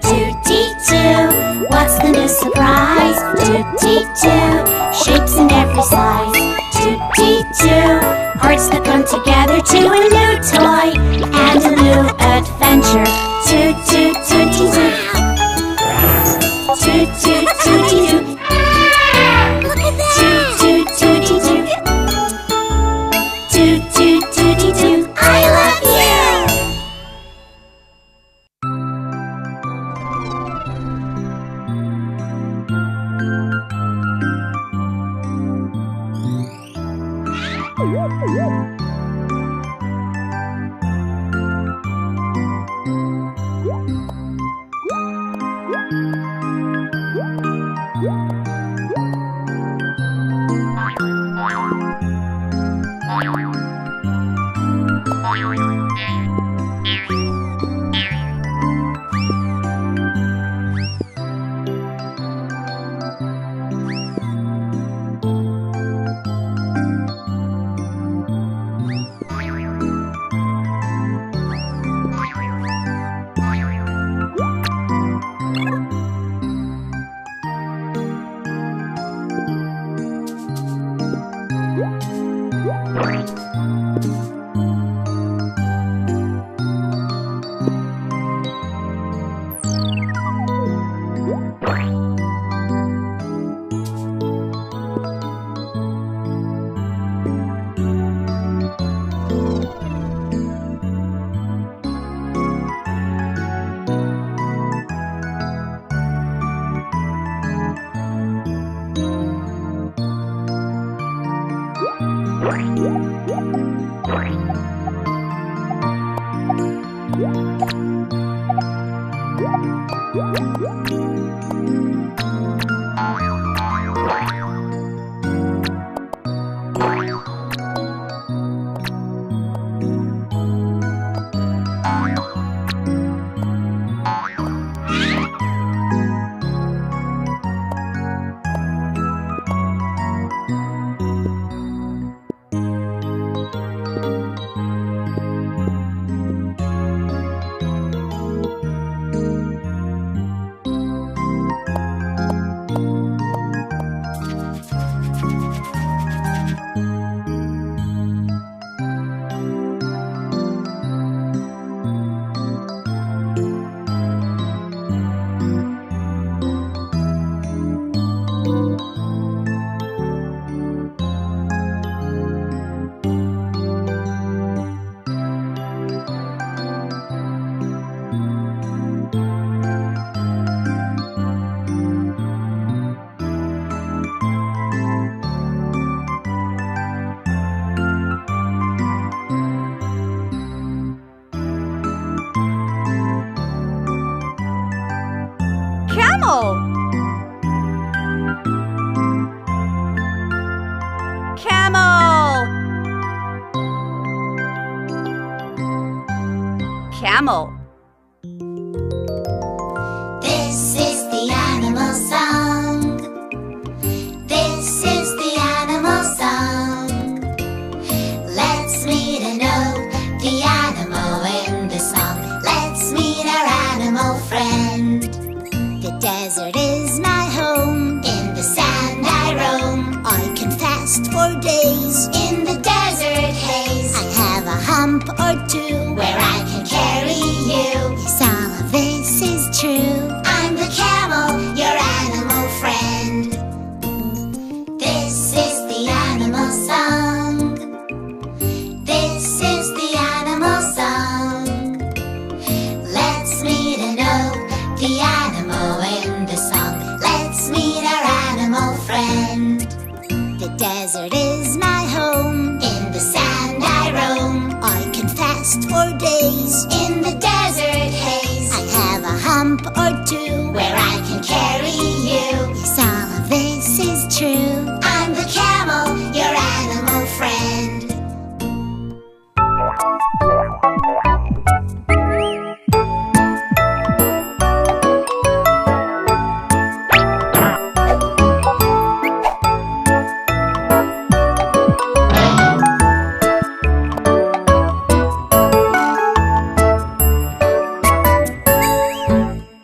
TUTITU, what's the new surprise? TUTITU, shapes in every size. TUTITU, hearts that come together to a new toy and a new adventure. TUTITU, TUTITU. Look at that! TUTITU, TUTITU, I love you! Camel. This is the animal song. This is the animal song. Let's meet and know the animal in the song. Let's meet our animal friend. The desert is my home. In the sand I roam. I can fast for days in the desert haze. I have a hump or two where I can carry you. Yes, all of this is true. I'm the camel, your animal friend. This is the animal song. This is the animal song. Let's meet and know the animal in the song. Let's meet our animal friend. The desert is my home. In the sand I roam. I can fast for days in the desert haze. I have a hump or two where I can carry you. Yes, all of this is true. I'm the camel, your animal friend.